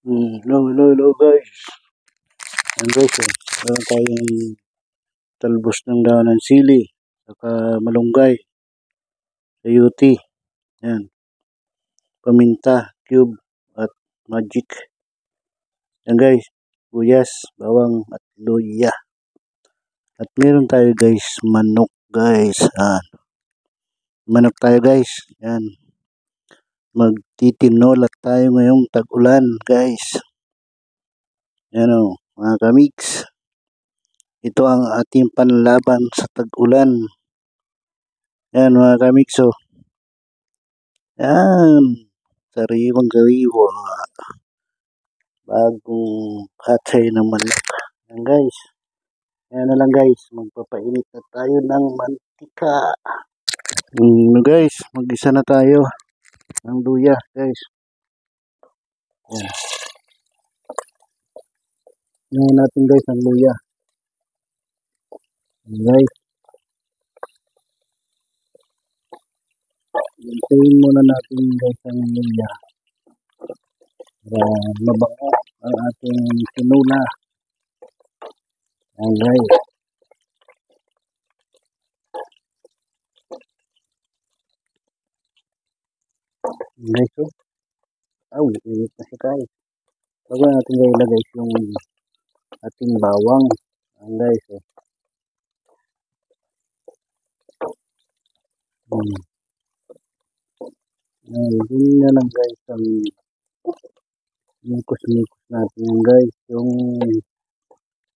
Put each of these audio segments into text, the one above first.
Hello guys. Ayan guys, meron tayong talbos ng dahon ng sili, saka malunggay, sayote, ayan, paminta, cube, at magic. Ayan guys, buyas, bawang, at luya. At meron tayo guys, manok guys. Manok tayo guys. Ayan, magtitinola tayo ngayong tag-ulan guys. Ayan o, mga kamigs. Ito ang ating panlaban sa tag-ulan. Yan mga kamikso. Yan. Sariwang-sariwa. Bagong hatay ng manok. Yan guys. Yan na lang guys. Magpapainit na tayo ng mantika. Guys, mag-isa na tayo ng luya guys. Yan. Yan natin guys ang luya. Yan guys. Hintayin muna natin guys ang luya. Para mabango ang ating tinula. Yan guys. Guys, oh. Init na siya guys. Bago natin ilagay yung ating bawang. Yan guys, Yun na lang guys ang mikos-mikos natin yan guys. Yung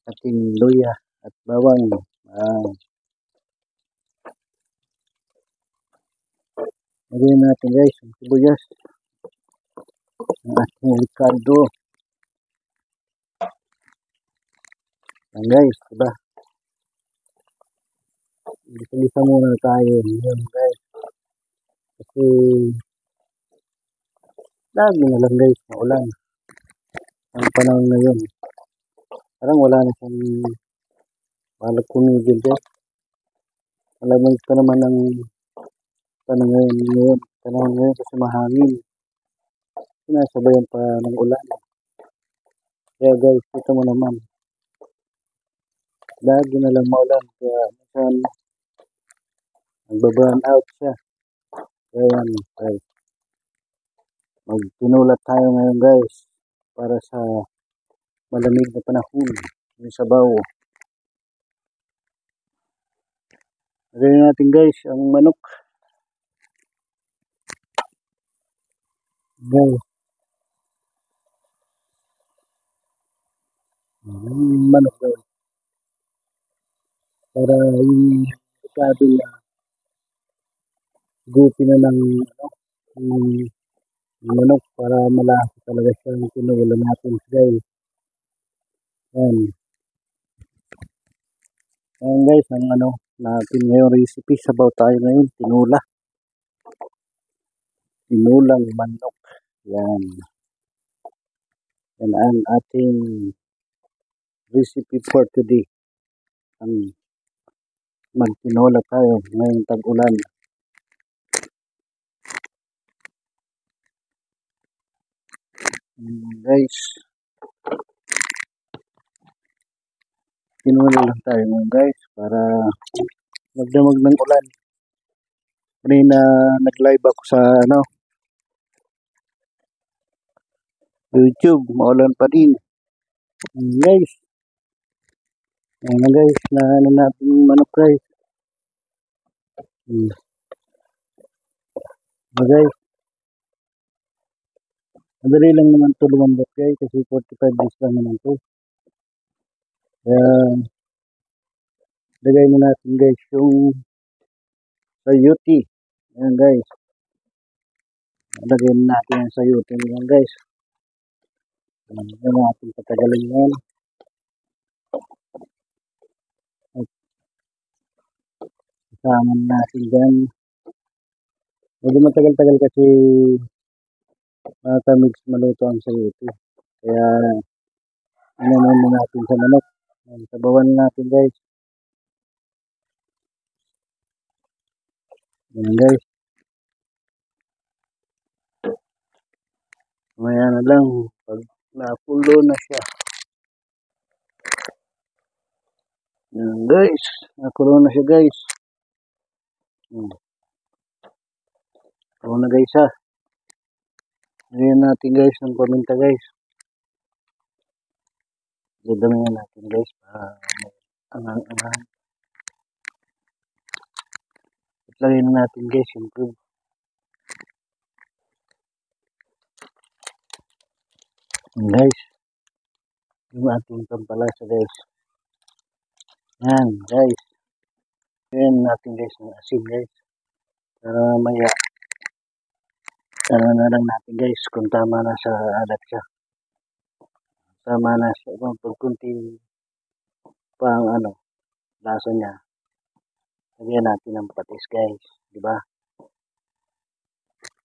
ating luya at bawang. Lagyan natin guys ang sibuyas. Ang ating likado. Yan guys, diba? Isa muna tayo. Yan guys. Kasi lagi na lang guys na ulan. Ang panahon ngayon. Parang wala na siyang balag kumigil guys. Malamig pa naman ang panahon ngayon kasi mahangin. Sinasabayan pa ng ulan. Kaya guys, ito mo naman. Lagi na lang maulan. Kaya minsan nagbaburn out siya. Kaya yan guys. Magtinulat tayo ngayon guys. Para sa malamig na panahon. Yung sabaw. Lagyan natin guys ang manok. Guys. Manok guys. Para yung sabi na gupi na ng manok para malasa talaga siyang tinula natin guys. Yan. Ayan guys, ang natin ngayong recipe, sabaw tayo ngayon, tinula. Tinulang manok. Yan. Yan ang ating recipe for today. Ang magtinola tayo ngayong tag-ulan. Guys, tinula lang tayo ngayon guys para magdamag ng ulan. Kanina nag-live ako sa YouTube, maulan pa din. Guys, ayan guys, na natin manok guys. Guys, madali lang naman ito lumambot guys kasi 45 days lang naman ito. Kaya lagay na natin guys yung sayote. Ayan guys, lagay na natin yung sayote yan guys. Ayan natin patagalin yan. At kasama natin dyan. Medyo matagal-tagal kasi matamis maluto ang sayote. Kaya naman natin sa manok. Sabawan natin guys. Ayan guys. Maya na lang. Pag Napulo na siya. Yan guys, nakulo na siya guys. Kulo na guys ha. Ngayon natin guys ng paminta guys. Dadamihan natin guys para angang-angang. Itlagay na natin guys yung cube. Guys, yung ating pampalasa guys. Yan guys. Yan natin guys ng asin guys. Para maya na lang natin guys kung tama na sa alat siya. Tama na siya. Pag kunti pa ang lasa niya. Lagyan natin ng patis guys. Diba?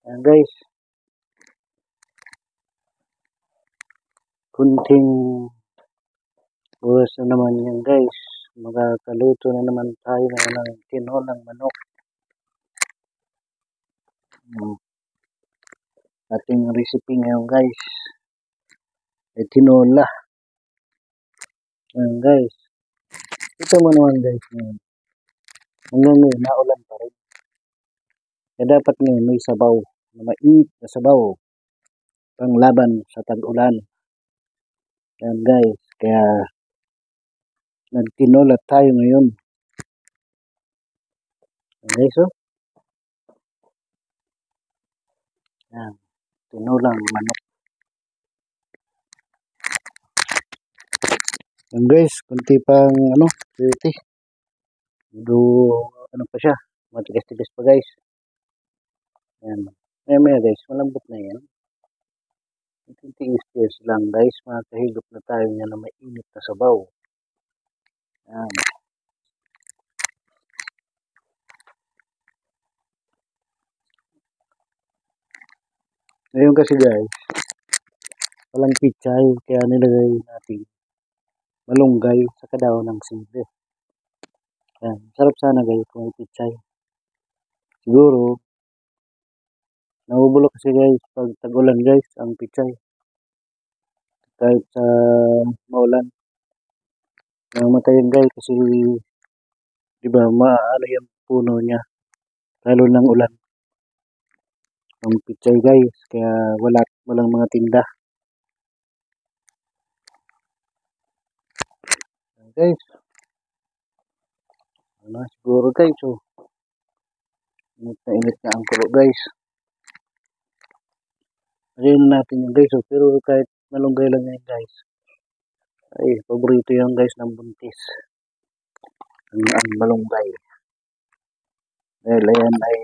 Yan guys. Kunting oras na naman yan guys. Magkakaluto na naman tayo ng tinolang manok. Ating recipe ngayon guys ay tinola. Yan guys. Ito mo naman guys ngayon. Hanggang ngayon naulan pa rin. Kaya dapat ngayon may sabaw. Na mainit na sabaw. Pang laban sa tag-ulan. Yan guys. Kaya nagtinola tayo ngayon. Yan guys oh. Yan. Tinolang manok. Yan guys. Kunti pang pretty. Pa siya. Matigas-tigas pa guys. Yan. Maya guys. Malambot na yan. Tiis-tiis lang guys. Makakahigop na tayo niya na mainit na sabaw. Yan. Ngayon kasi guys, walang pichay, kaya nilagay natin malunggay sa kadaw ng sili. Yan. Sarap sana guys kung may pichay. Siguro, nabubulok kasi guys pag tag-ulan guys ang pichay. Kahit sa maulan. Namatayin guys kasi diba maano yung puno niya. Lalo ng ulan. Ang pichay guys, kaya walang mga tinda. Guys, siguro guys, oh. Init na ang kulo guys. Lagyan natin yung guys, oh. Pero kahit malunggay lang yan guys. Ay, paborito yan guys ng buntis. Ang malunggay. Dahil ayan ay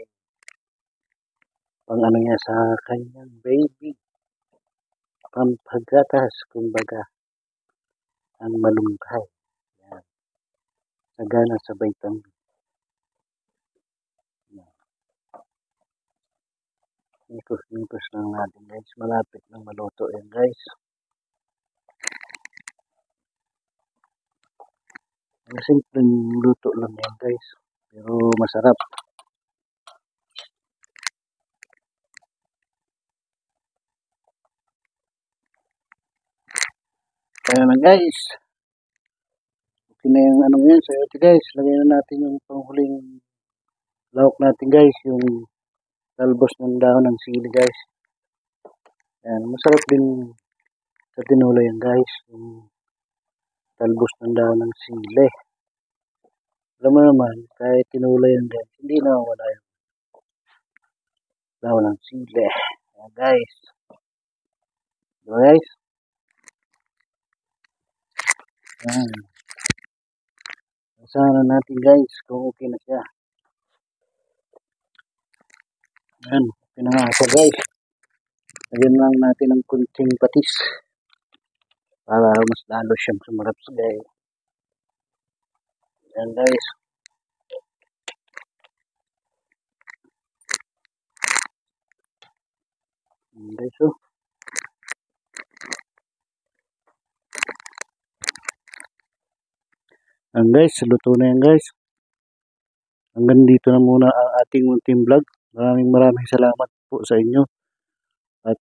pang niya sa kanyang baby. Pampagatas, kumbaga. Ang malunggay. Yan. Sagana sa vitamin. Nikos lang natin guys. Malapit nang maluto yan guys. Simpleng luto lang yan guys. Pero masarap. Kaya na guys. Okay na yung yan. So ito guys. Lagyan na natin yung panghuling lahok natin guys. Yung talbos ng dahon ng sili guys. Yan. Masarap din sa tinola yan guys. Yung talbos ng dahon ng sili. Alam mo naman, kahit tinola yan guys, hindi na wala yung dahon ng sili. Yan guys. Diba guys? Yan. Sana natin guys kung okay na siya. Yan. Okay na nga siya guys. Lagyan lang natin ng kunting patis. Para mas lalo siyang sumarap sa guys. Yan guys. Yan guys oh. Yan guys, luto na yan guys. Hanggang dito na muna ang ating munting vlog. Maraming salamat po sa inyo. At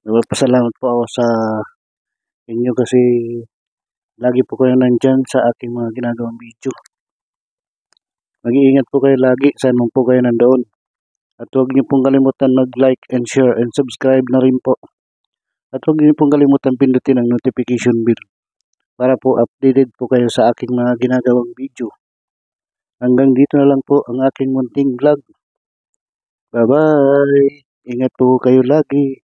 Nagpapasalamat po ako sa inyo kasi lagi po kayo nandyan sa aking mga ginagawang video. Mag-iingat po kayo lagi saan man po kayo nandoon. At huwag niyo pong kalimutan mag-like and share and subscribe na rin po. At huwag niyo pong kalimutan pindutin ang notification bell para po updated po kayo sa aking mga ginagawang video. Hanggang dito na lang po ang aking munting vlog. Bye-bye! Ingat po kayo lagi.